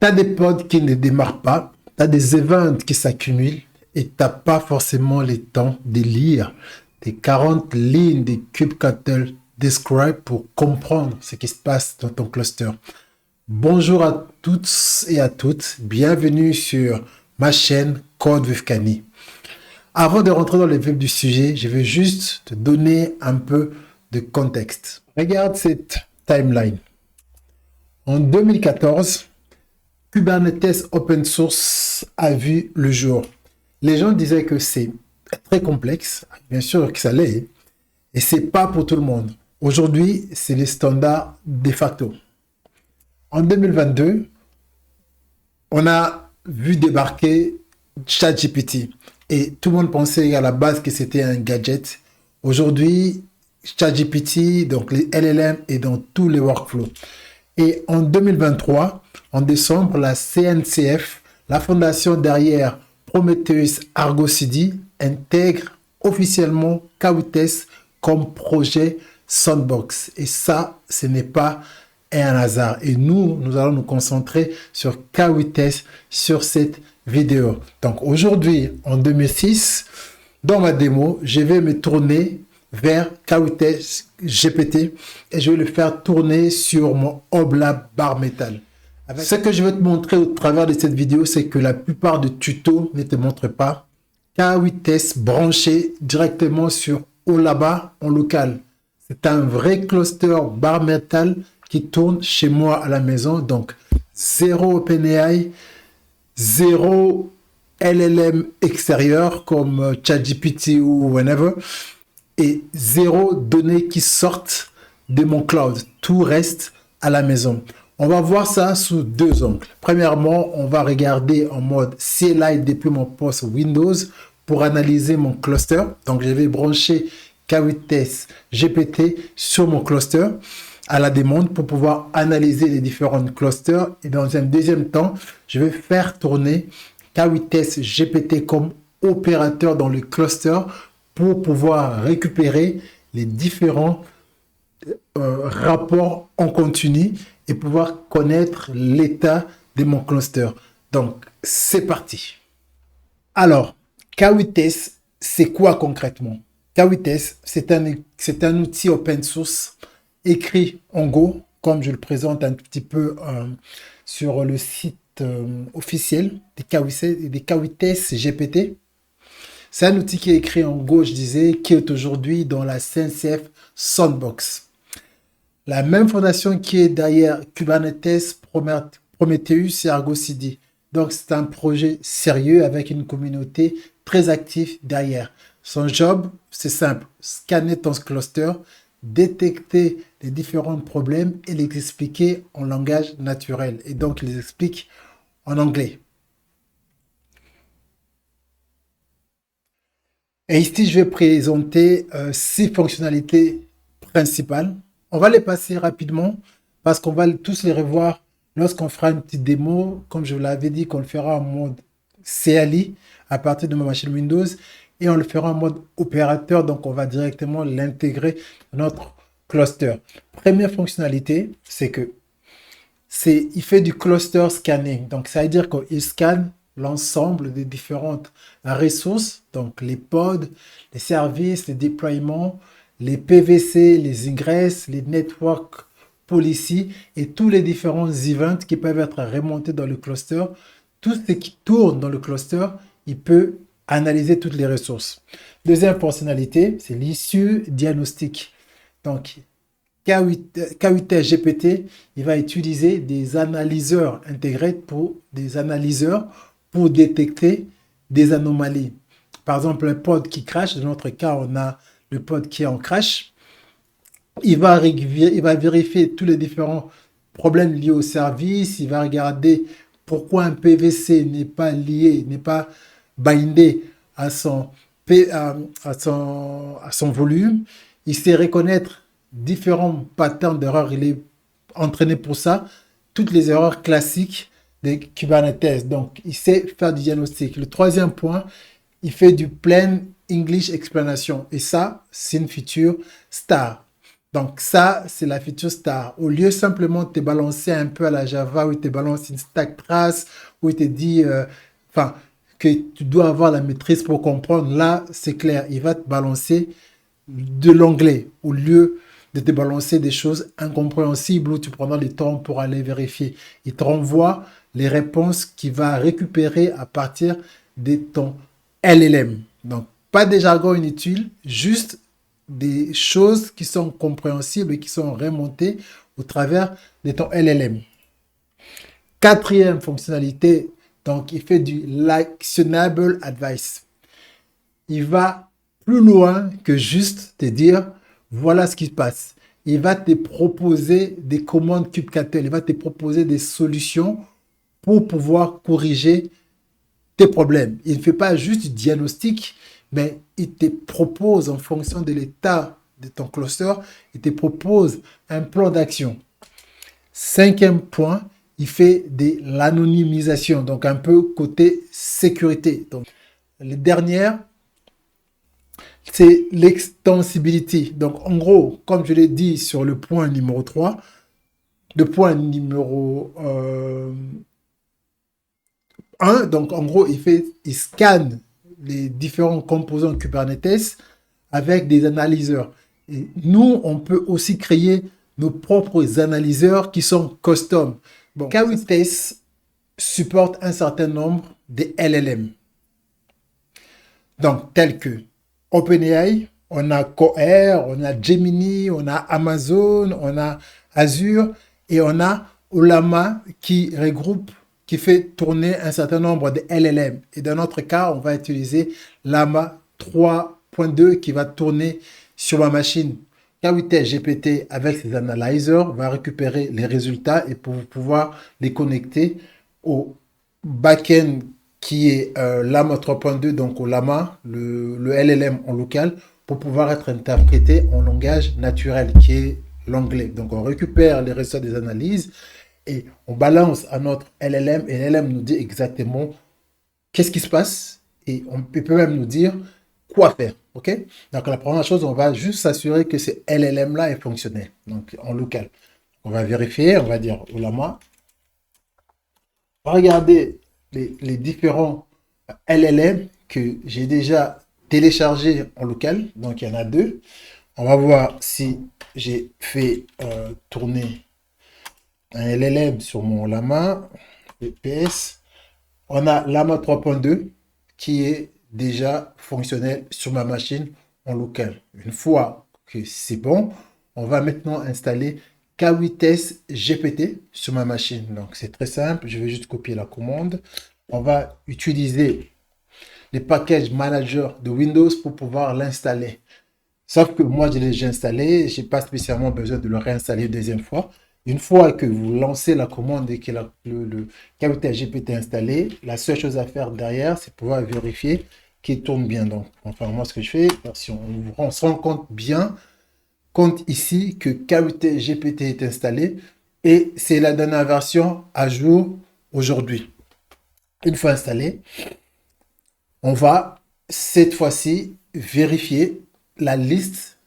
Tu as des pods qui ne démarrent pas, tu as des events qui s'accumulent et tu n'as pas forcément le temps de lire les 40 lignes de kubectl describe pour comprendre ce qui se passe dans ton cluster. Bonjour à toutes et à toutes, bienvenue sur ma chaîne Code with Kani. Avant de rentrer dans le vif du sujet, je vais juste te donner un peu de contexte. Regarde cette timeline. En 2014, Kubernetes Open Source a vu le jour. Les gens disaient que c'est très complexe, bien sûr que ça l'est, et c'est pas pour tout le monde. Aujourd'hui, c'est les standards de facto. En 2022, on a vu débarquer ChatGPT et tout le monde pensait à la base que c'était un gadget. Aujourd'hui, ChatGPT, donc les LLM, est dans tous les workflows. Et en 2023, en décembre, la CNCF, la fondation derrière Prometheus Argo CD, intègre officiellement Kawites comme projet Sandbox. Et ça, ce n'est pas un hasard. Et nous allons nous concentrer sur Kawites sur cette vidéo. Donc aujourd'hui, en 2006, dans ma démo, je vais me tourner vers Kawites GPT et je vais le faire tourner sur mon Oblab Bare Metal. Ce que je vais te montrer au travers de cette vidéo, c'est que la plupart des tutos ne te montrent pas Kawites branché directement sur Oblab en local. C'est un vrai cluster Bare Metal qui tourne chez moi à la maison. Donc, zéro OpenAI, zéro LLM extérieur comme ChatGPT ou whenever, et zéro données qui sortent de mon cloud. Tout reste à la maison. On va voir ça sous deux angles. Premièrement, on va regarder en mode CLI depuis mon poste Windows pour analyser mon cluster. Donc, je vais brancher Kawites GPT sur mon cluster à la demande pour pouvoir analyser les différents clusters. Et dans un deuxième temps, je vais faire tourner Kawites GPT comme opérateur dans le cluster pour pouvoir récupérer les différents rapports en continu et pouvoir connaître l'état de mon cluster. Donc, c'est parti. Alors, Kawites, c'est quoi concrètement? Kawites, c'est un outil open source écrit en Go, comme je le présente un petit peu sur le site officiel des Kawites GPT. C'est un outil qui est écrit en Go, je disais, qui est aujourd'hui dans la CNCF Sandbox. La même fondation qui est derrière Kubernetes, Prometheus et Argo CD. Donc, c'est un projet sérieux avec une communauté très active derrière. Son job, c'est simple. Scanner ton cluster, détecter les différents problèmes et les expliquer en langage naturel. Et donc, il les explique en anglais. Et ici, je vais présenter 6 fonctionnalités principales. On va les passer rapidement parce qu'on va tous les revoir lorsqu'on fera une petite démo. Comme je vous l'avais dit, qu'on le fera en mode CLI à partir de ma machine Windows et on le fera en mode opérateur. Donc, on va directement l'intégrer dans notre cluster. Première fonctionnalité, c'est que il fait du cluster scanning. Donc, ça veut dire qu'il scanne l'ensemble des différentes ressources, donc les pods, les services, les déploiements, les PVC, les ingress, les network policy et tous les différents events qui peuvent être remontés dans le cluster. Tout ce qui tourne dans le cluster, il peut analyser toutes les ressources. Deuxième fonctionnalité, c'est l'issue diagnostic. Donc, Kawites GPT, il va utiliser des analyseurs intégrés pour détecter des anomalies. Par exemple, un pod qui crash, dans notre cas, on a le pod qui est en crash. Il va vérifier tous les différents problèmes liés au service. Il va regarder pourquoi un PVC n'est pas lié, n'est pas bindé à son volume. Il sait reconnaître différents patterns d'erreurs. Il est entraîné pour ça. Toutes les erreurs classiques de Kubernetes. Donc, il sait faire du diagnostic. Le troisième point, il fait du plain English explanation. Et ça, c'est une feature star. Donc ça, c'est la feature star. Au lieu simplement de te balancer un peu à la Java, où il te balance une stack trace, où il te dit, enfin, que tu dois avoir la maîtrise pour comprendre, là, c'est clair, il va te balancer de l'anglais, au lieu de te balancer des choses incompréhensibles où tu prendras le temps pour aller vérifier. Il te renvoie les réponses qu'il va récupérer à partir de ton LLM. Donc, pas des jargons inutiles, juste des choses qui sont compréhensibles et qui sont remontées au travers de ton LLM. Quatrième fonctionnalité, donc il fait du l'actionable advice. Il va plus loin que juste te dire voilà ce qui se passe. Il va te proposer des commandes kubectl, il va te proposer des solutions pour pouvoir corriger tes problèmes. Il ne fait pas juste du diagnostic, mais il te propose en fonction de l'état de ton cluster, il te propose un plan d'action. Cinquième point, il fait de l'anonymisation, donc un peu côté sécurité. Donc, les dernières, c'est l'extensibility. Donc, en gros, comme je l'ai dit sur le point numéro 3, le point numéro 1, donc en gros, il scanne les différents composants Kubernetes avec des analyseurs. Et nous, on peut aussi créer nos propres analyseurs qui sont custom. Bon, Kawites supporte un certain nombre de LLM. Donc, tels que OpenAI, on a Cohere, on a Gemini, on a Amazon, on a Azure et on a Ollama qui regroupe, qui fait tourner un certain nombre de LLM. Et dans notre cas, on va utiliser Llama 3.2 qui va tourner sur ma machine. Kawite GPT avec ses analyzers va récupérer les résultats et pour pouvoir les connecter au backend qui est Llama 3.2, donc au Llama, le LLM en local, pour pouvoir être interprété en langage naturel, qui est l'anglais. Donc on récupère les résultats des analyses et on balance à notre LLM et l'LLM nous dit exactement qu'est-ce qui se passe et on peut même nous dire quoi faire. Ok? Donc la première chose, on va juste s'assurer que ce LLM-là est fonctionnel, donc en local. On va vérifier, on va dire au Llama. On va regarder les différents LLM que j'ai déjà téléchargés en local. Donc, il y en a deux. On va voir si j'ai fait tourner un LLM sur mon Llama VPS. On a Llama 3.2 qui est déjà fonctionnel sur ma machine en local. Une fois que c'est bon, on va maintenant installer Kawites GPT sur ma machine. Donc, c'est très simple. Je vais juste copier la commande. On va utiliser les packages manager de Windows pour pouvoir l'installer. Sauf que moi, je l'ai déjà installé. Je n'ai pas spécialement besoin de le réinstaller une deuxième fois. Une fois que vous lancez la commande et que le Kawites GPT est installé, la seule chose à faire derrière, c'est pouvoir vérifier qu'il tourne bien. Donc, enfin, moi, ce que je fais, si on se rend compte bien, compte ici que Kawites GPT est installé et c'est la dernière version à jour aujourd'hui. Une fois installé, on va cette fois-ci vérifier la liste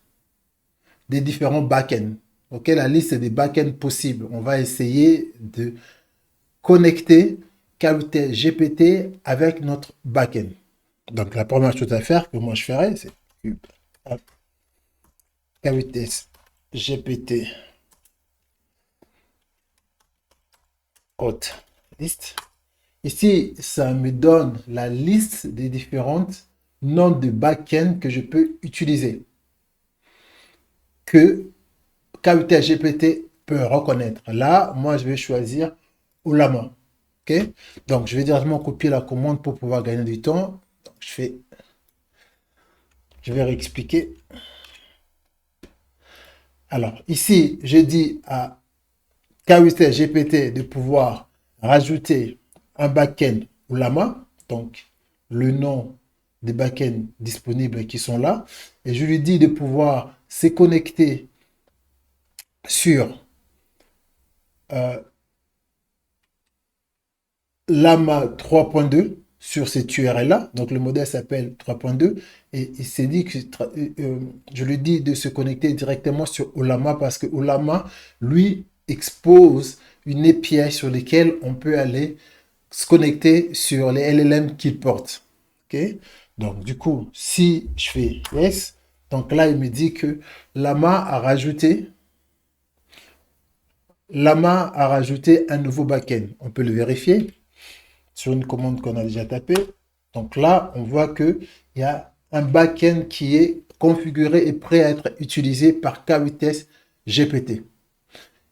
des différents backends. Ok, la liste des backends possibles. On va essayer de connecter Kawites GPT avec notre backend. Donc la première chose à faire que moi je ferai, c'est Kawites GPT hot list. Ici, ça me donne la liste des différentes noms de backend que je peux utiliser, que Kawites GPT peut reconnaître. Là, moi, je vais choisir Ollama. Ok? Donc, je vais directement copier la commande pour pouvoir gagner du temps. Donc, je vais réexpliquer. Alors, ici, j'ai dit à Kawites GPT de pouvoir rajouter un backend Ollama, donc le nom des backends disponibles qui sont là, et je lui dis de pouvoir se connecter sur Llama 3.2 sur cette URL-là. Donc, le modèle s'appelle 3.2 et il s'est dit que je lui dis de se connecter directement sur Ollama parce que Ollama, lui, expose une API sur laquelle on peut aller se connecter sur les LLM qu'il porte. OK? Donc, du coup, si je fais yes, donc là, il me dit que Llama a rajouté un nouveau backend. On peut le vérifier sur une commande qu'on a déjà tapée. Donc là, on voit qu'il y a un backend qui est configuré et prêt à être utilisé par K8s GPT.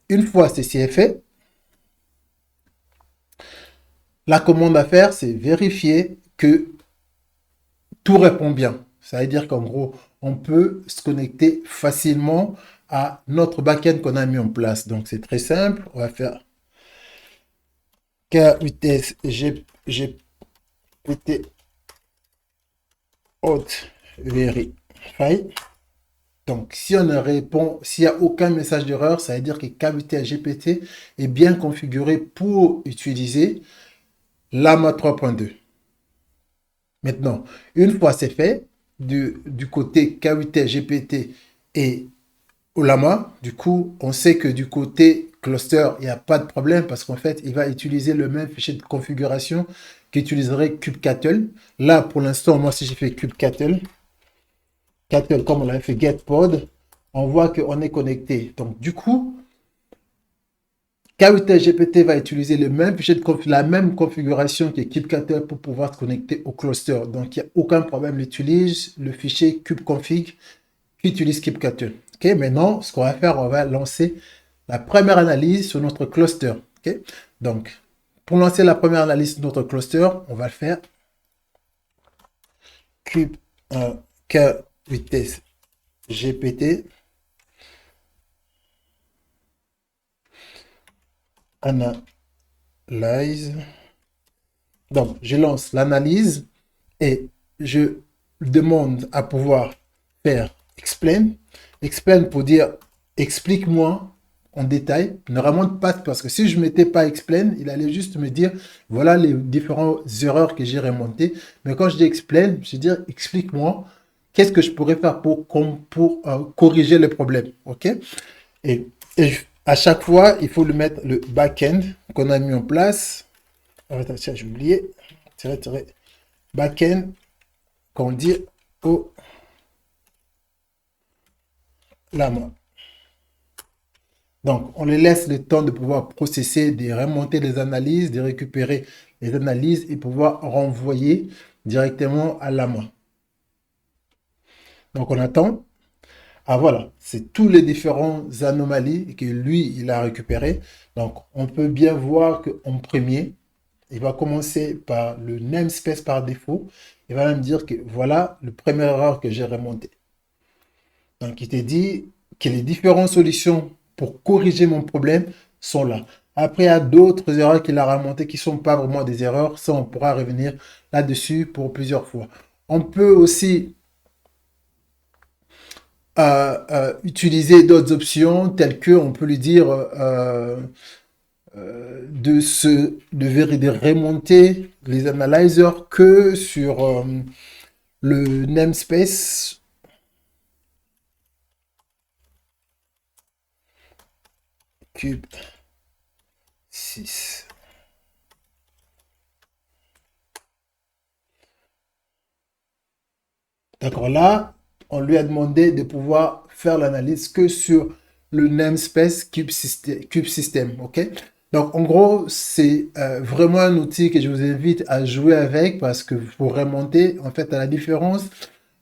Une fois ceci est fait, la commande à faire, c'est vérifier que tout répond bien. Ça veut dire qu'en gros, on peut se connecter facilement à notre backend qu'on a mis en place. Donc, c'est très simple. On va faire K8s GPT Hot Verify. Donc, si on répond, s'il n'y a aucun message d'erreur, ça veut dire que K8s GPT est bien configuré pour utiliser Llama 3.2. Maintenant, une fois c'est fait, du côté K8s GPT et Ollama, du coup, on sait que du côté cluster, il n'y a pas de problème parce qu'en fait, il va utiliser le même fichier de configuration qu'utiliserait kubectl. Là, pour l'instant, moi, si j'ai fait kubectl, comme on l'avait fait getPod, on voit qu'on est connecté. Donc, du coup, K8s GPT va utiliser le même fichier la même configuration que kubectl pour pouvoir se connecter au cluster. Donc, il n'y a aucun problème. Il utilise le fichier kubeconfig qui utilise kubectl. Ok, maintenant, ce qu'on va faire, on va lancer la première analyse sur notre cluster. Ok, donc, pour lancer la première analyse sur notre cluster, on va le faire K8s GPT analyse. Donc, je lance l'analyse et je demande à pouvoir faire explain. Explain pour dire explique-moi en détail. Ne remonte pas parce que si je ne mettais pas explain, il allait juste me dire voilà les différentes erreurs que j'ai remontées. Mais quand je dis explain, je veux dire explique-moi qu'est-ce que je pourrais faire pour corriger le problème. OK? Et à chaque fois, il faut lui mettre le back-end qu'on a mis en place. Attends, j'ai oublié. Back-end qu'on dit au Llama. Donc, on les laisse le temps de pouvoir processer, de remonter les analyses, de récupérer les analyses et pouvoir renvoyer directement à Llama. Donc, on attend. Ah voilà, c'est tous les différents anomalies que lui, il a récupéré. Donc, on peut bien voir qu'en premier, il va commencer par le namespace par défaut. Il va me dire que voilà le premier erreur que j'ai remonté. Donc, il te dit que les différentes solutions pour corriger mon problème sont là. Après, il y a d'autres erreurs qu'il a remontées qui ne sont pas vraiment des erreurs. Ça, on pourra revenir là-dessus pour plusieurs fois. On peut aussi utiliser d'autres options telles que on peut lui dire de remonter les analyzers que sur le namespace cube 6. D'accord, là, on lui a demandé de pouvoir faire l'analyse que sur le namespace kube system, ok? Donc, en gros, c'est vraiment un outil que je vous invite à jouer avec parce que pour remonter, en fait, à la différence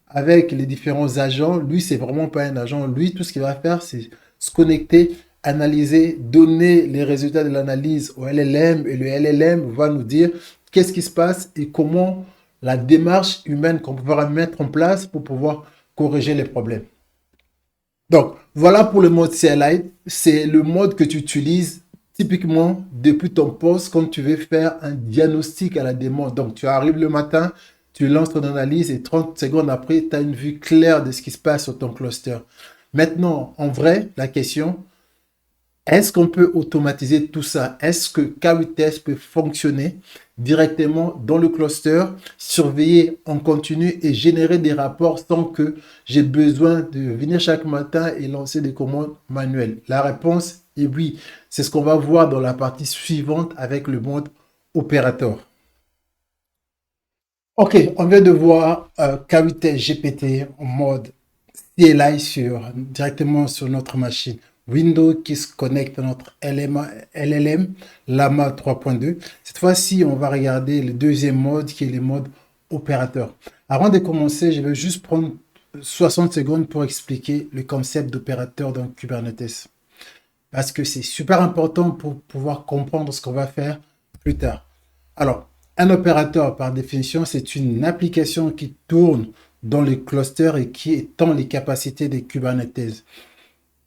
avec les différents agents, lui, c'est vraiment pas un agent. Lui, tout ce qu'il va faire, c'est se connecter, analyser, donner les résultats de l'analyse au LLM et le LLM va nous dire qu'est-ce qui se passe et comment la démarche humaine qu'on pourra mettre en place pour pouvoir corriger les problèmes. Donc, voilà pour le mode CLI. C'est le mode que tu utilises typiquement depuis ton poste quand tu veux faire un diagnostic à la demande. Donc, tu arrives le matin, tu lances ton analyse et 30 secondes après, tu as une vue claire de ce qui se passe sur ton cluster. Maintenant, en vrai, la question, Est-ce qu'on peut automatiser tout ça? Est-ce que K8S peut fonctionner directement dans le cluster, surveiller en continu et générer des rapports sans que j'ai besoin de venir chaque matin et lancer des commandes manuelles? La réponse est oui. C'est ce qu'on va voir dans la partie suivante avec le mode opérateur. Ok, on vient de voir K8S GPT en mode CLI directement sur notre machine Windows qui se connecte à notre LLM Llama 3.2. Cette fois-ci, on va regarder le deuxième mode qui est le mode opérateur. Avant de commencer, je vais juste prendre 60 secondes pour expliquer le concept d'opérateur dans Kubernetes. Parce que c'est super important pour pouvoir comprendre ce qu'on va faire plus tard. Alors, un opérateur, par définition, c'est une application qui tourne dans les clusters et qui étend les capacités des Kubernetes.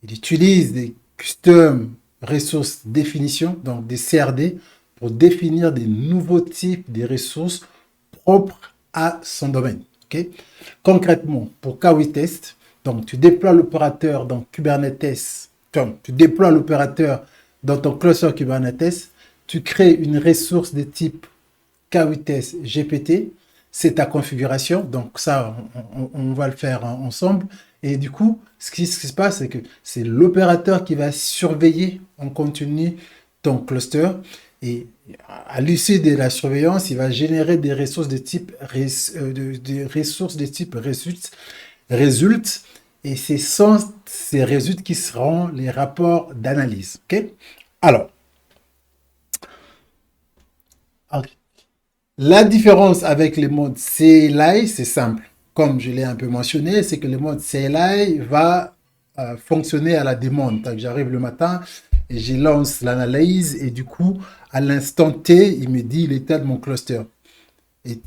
Il utilise des custom resource definition, donc des CRD, pour définir des nouveaux types de ressources propres à son domaine. Okay? Concrètement, pour K8S, donc tu déploies l'opérateur dans Kubernetes, tu déploies l'opérateur dans ton cluster Kubernetes, tu crées une ressource de type K8S GPT, c'est ta configuration, donc ça, on va le faire ensemble. Et du coup, ce qui se passe, c'est que c'est l'opérateur qui va surveiller en continu ton cluster. Et à l'issue de la surveillance, il va générer des ressources de type, résultes. Et c'est sans ces résultats qui seront les rapports d'analyse. Okay? Alors, la différence avec le mode CLI, c'est simple. Comme je l'ai un peu mentionné, c'est que le mode CLI va fonctionner à la demande. Donc, j'arrive le matin et je lance l'analyse et du coup, à l'instant T, il me dit l'état de mon cluster. Et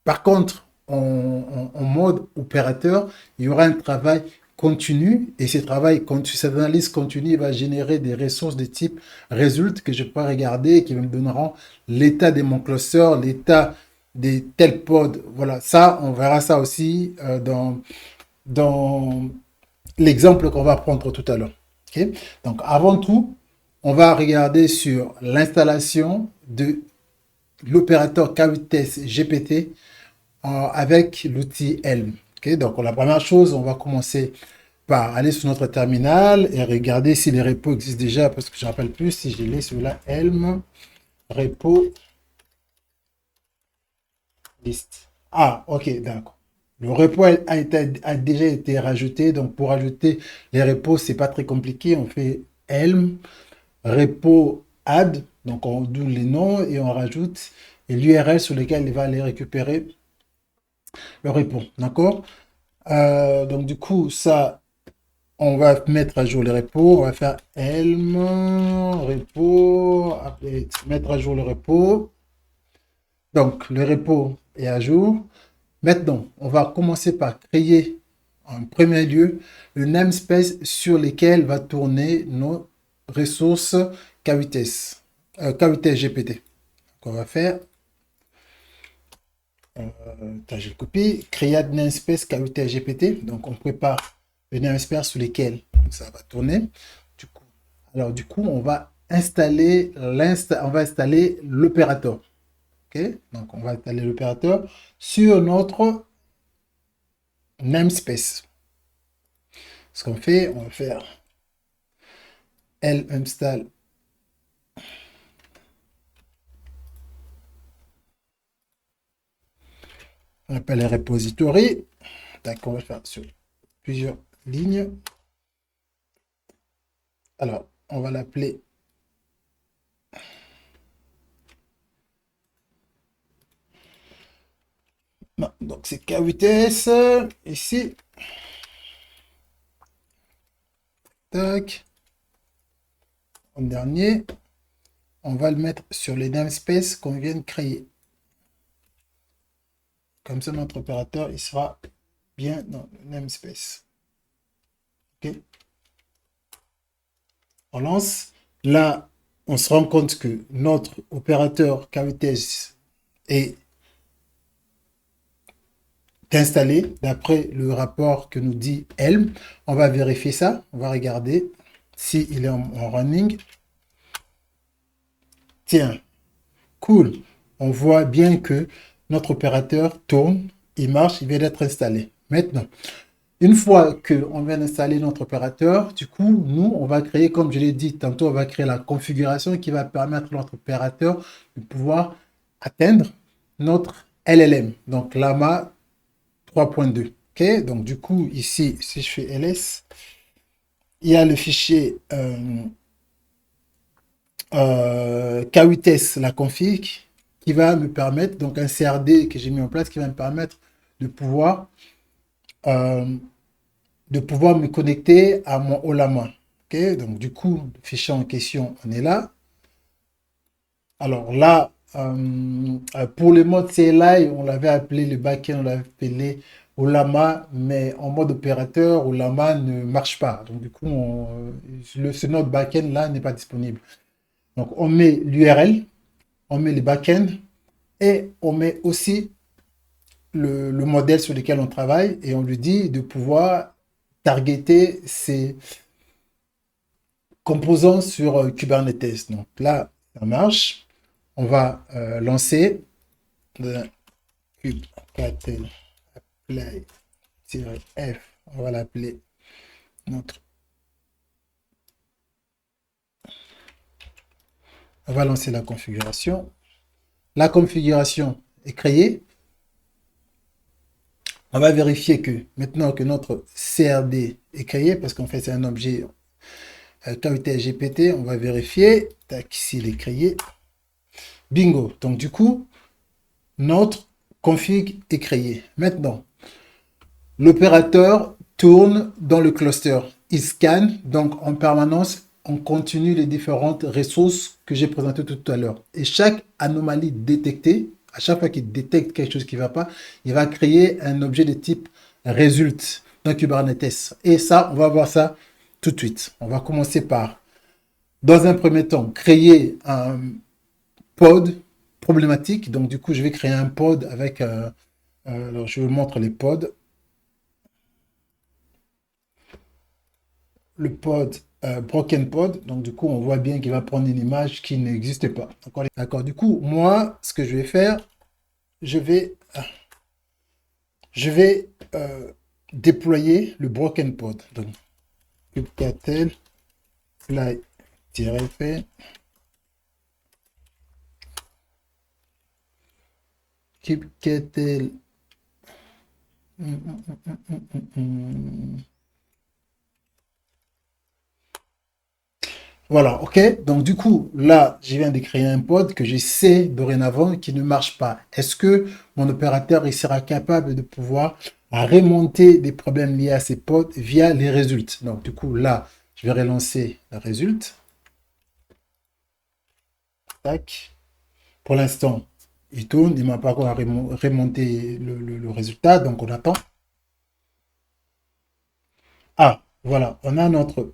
par contre, en mode opérateur, il y aura un travail continu et cette analyse continue va générer des ressources de type résultats que je peux regarder et qui me donneront l'état de mon cluster, l'état des tels pods. Voilà, ça, on verra ça aussi dans l'exemple qu'on va prendre tout à l'heure. Okay? Donc, avant tout, on va regarder sur l'installation de l'opérateur K8S GPT avec l'outil Helm. Okay? Donc, la première chose, on va commencer par aller sur notre terminal et regarder si les repos existent déjà, parce que je ne me rappelle plus si je l'ai sur la Helm, repo, liste. Ah, ok, d'accord. Le repo a déjà été rajouté, donc pour ajouter les repos, c'est pas très compliqué. On fait Helm, repo add, donc on double les noms et on rajoute l'URL sur lequel il va aller récupérer le repo. D'accord? Donc du coup, ça, on va mettre à jour les repos. On va faire Helm, repo, update, mettre à jour le repo. Donc, le repo est à jour. Maintenant, on va commencer par créer en premier lieu le namespace sur lequel va tourner nos ressources K8S, K8S GPT. Donc, on va faire, je copie, create namespace K8S GPT. Donc, on prépare le namespace sur lequel ça va tourner. Du coup, on va installer l'opérateur. Okay? Donc, on va installer l'opérateur sur notre namespace. Ce qu'on fait, on va faire install on appelle les repositories. On va faire sur plusieurs lignes. Alors, on va l'appeler donc c'est K8S ici. Tac. En dernier, on va le mettre sur les namespaces qu'on vient de créer. Comme ça, notre opérateur, il sera bien dans le namespace. OK. On lance. Là, on se rend compte que notre opérateur K8S est installé d'après le rapport que nous dit Helm. On va vérifier ça. On va regarder si il est en running. Tiens, cool. On voit bien que notre opérateur tourne, il marche, il vient d'être installé. Maintenant, une fois qu'on vient d'installer notre opérateur, du coup, nous, on va créer, comme je l'ai dit tantôt, on va créer la configuration qui va permettre à notre opérateur de pouvoir atteindre notre LLM, donc Llama 3.2. Ok, donc du coup, ici, si je fais ls, il y a le fichier K8s, la config, qui va me permettre, donc un CRD que j'ai mis en place, qui va me permettre de pouvoir, euh, me connecter à mon Olama. Ok, donc du coup, le fichier en question, on est là. Alors là, pour le mode CLI, on l'avait appelé le backend, on l'avait appelé Olama, mais en mode opérateur, Olama ne marche pas. Donc du coup, ce node backend là n'est pas disponible. Donc on met l'URL, on met le backend et on met aussi le modèle sur lequel on travaille et on lui dit de pouvoir targeter ses composants sur Kubernetes. Donc là, ça marche. On va lancer le kubectl apply-f. On va l'appeler notre. On va lancer la configuration. La configuration est créée. On va vérifier que maintenant que notre CRD est créé, parce qu'en fait c'est un objet KVT GPT, on va vérifier. Tac, s'il est créé. Bingo. Donc du coup, notre config est créé. Maintenant, l'opérateur tourne dans le cluster. Il scanne, donc en permanence, on continue les différentes ressources que j'ai présentées tout à l'heure. Et chaque anomalie détectée, à chaque fois qu'il détecte quelque chose qui ne va pas, il va créer un objet de type result dans Kubernetes. Et ça, on va voir ça tout de suite. On va commencer par, dans un premier temps, créer un pod problématique. Donc, du coup, je vais créer un pod avec... alors, je vous montre les pods. Le pod broken pod. Donc, du coup, on voit bien qu'il va prendre une image qui n'existe pas. D'accord. Du coup, moi, ce que je vais faire, je vais déployer le broken pod. Donc, kubectl fly-f kubectl voilà, ok. Donc du coup, là, je viens de créer un pod que je sais dorénavant qui ne marche pas. Est-ce que mon opérateur il sera capable de pouvoir remonter des problèmes liés à ces pods via les résultats? Donc du coup, là, je vais relancer le résultat. Tac. Pour l'instant, il tourne. Il ne m'a pas encore remonté le résultat. Donc on attend. Ah, voilà. On a notre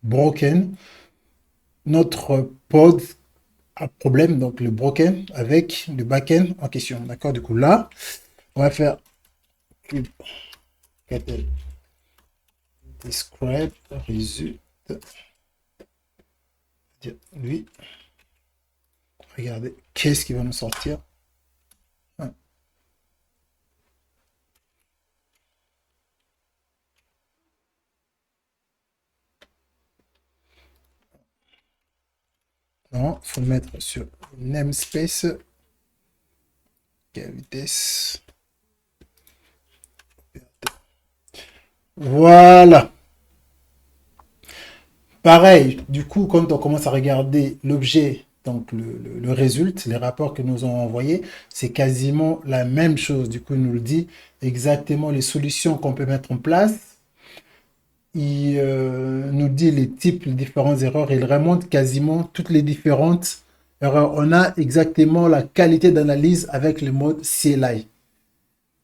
broken, notre pod à problème, donc le broken avec le backend en question. D'accord? Du coup, là, on va faire kubectl describe result. Lui, regardez, qu'est-ce qui va nous sortir? Non, il faut le mettre sur namespace. Vitesse. Voilà. Pareil, du coup, quand on commence à regarder l'objet, donc le résultat, les rapports que nous ont envoyés, c'est quasiment la même chose. Du coup, il nous le dit exactement les solutions qu'on peut mettre en place. Il nous dit les types, les différentes erreurs. Il remonte quasiment toutes les différentes erreurs. On a exactement la qualité d'analyse avec le mode CLI.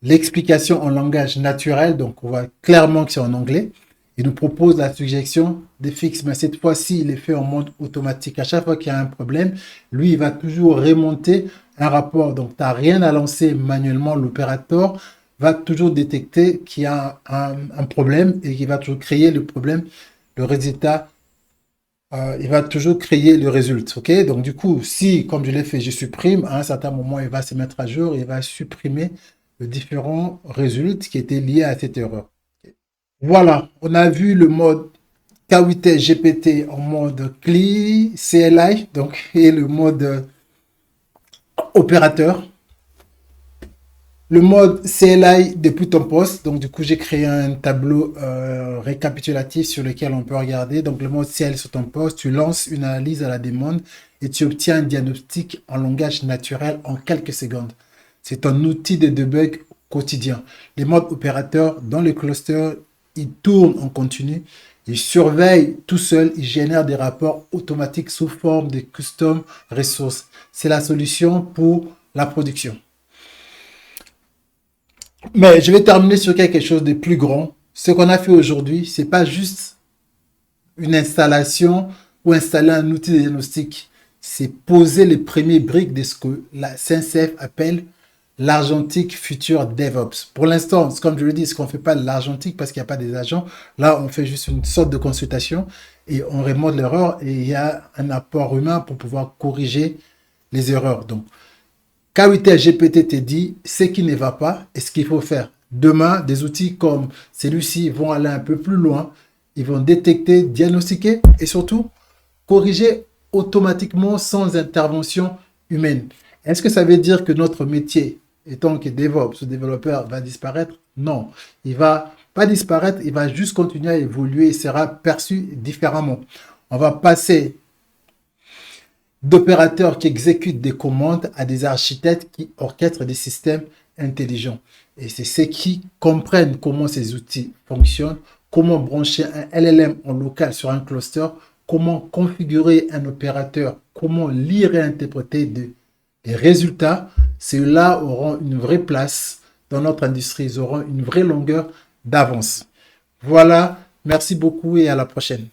L'explication en langage naturel, donc on voit clairement que c'est en anglais. Il nous propose la suggestion des fixes, mais cette fois-ci, il est fait en mode automatique. À chaque fois qu'il y a un problème, lui, il va toujours remonter un rapport. Donc, tu n'as rien à lancer manuellement. L'opérateur va toujours détecter qu'il y a un problème et qu'il va toujours créer le problème, le résultat il va toujours créer le résultat. Ok, donc du coup, si, comme je l'ai fait, je supprime, à un certain moment, il va se mettre à jour, il va supprimer les différents résultats qui étaient liés à cette erreur. Voilà, on a vu le mode K8S GPT en mode CLI, donc, et le mode opérateur. Le mode CLI depuis ton poste, donc du coup j'ai créé un tableau récapitulatif sur lequel on peut regarder. Donc le mode CLI sur ton poste, tu lances une analyse à la demande et tu obtiens un diagnostic en langage naturel en quelques secondes. C'est un outil de debug quotidien. Les modes opérateurs dans le cluster, ils tournent en continu, ils surveillent tout seuls, ils génèrent des rapports automatiques sous forme de custom resources. C'est la solution pour la production. Mais je vais terminer sur quelque chose de plus grand. Ce qu'on a fait aujourd'hui, c'est pas juste une installation ou installer un outil de diagnostic. C'est poser les premiers briques de ce que la CNCF appelle l'argentique future DevOps. Pour l'instant, comme je le dis, ce qu'on ne fait pas l'argentique parce qu'il n'y a pas des agents. Là, on fait juste une sorte de consultation et on remonte l'erreur et il y a un apport humain pour pouvoir corriger les erreurs. Donc, K8S GPT te dit ce qui ne va pas et ce qu'il faut faire. Demain, des outils comme celui-ci vont aller un peu plus loin. Ils vont détecter, diagnostiquer et surtout corriger automatiquement sans intervention humaine. Est-ce que ça veut dire que notre métier, étant que DevOps ou développeur, va disparaître? Non, il va pas disparaître, il va juste continuer à évoluer et sera perçu différemment. On va passer d'opérateurs qui exécutent des commandes à des architectes qui orchestrent des systèmes intelligents. Et c'est ceux qui comprennent comment ces outils fonctionnent, comment brancher un LLM en local sur un cluster, comment configurer un opérateur, comment lire et interpréter des résultats. Ceux-là auront une vraie place dans notre industrie, ils auront une vraie longueur d'avance. Voilà, merci beaucoup et à la prochaine.